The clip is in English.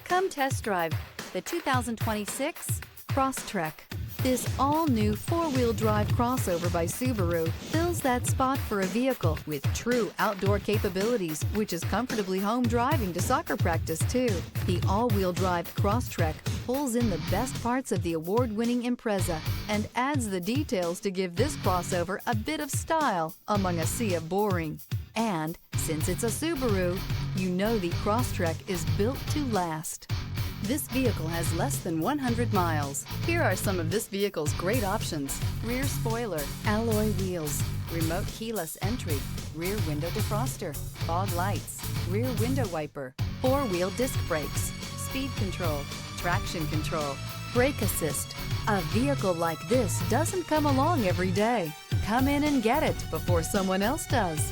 Come test drive the 2026 Crosstrek. This all-new four-wheel drive crossover by Subaru fills that spot for a vehicle with true outdoor capabilities, which is comfortably home driving to soccer practice too. The all-wheel drive Crosstrek pulls in the best parts of the award-winning Impreza and adds the details to give this crossover a bit of style among a sea of boring. And since it's a Subaru, you know the Crosstrek is built to last. This vehicle has less than 100 miles. Here are some of this vehicle's great options: rear spoiler, alloy wheels, remote keyless entry, rear window defroster, fog lights, rear window wiper, four-wheel disc brakes, speed control, traction control, brake assist. A vehicle like this doesn't come along every day. Come in and get it before someone else does.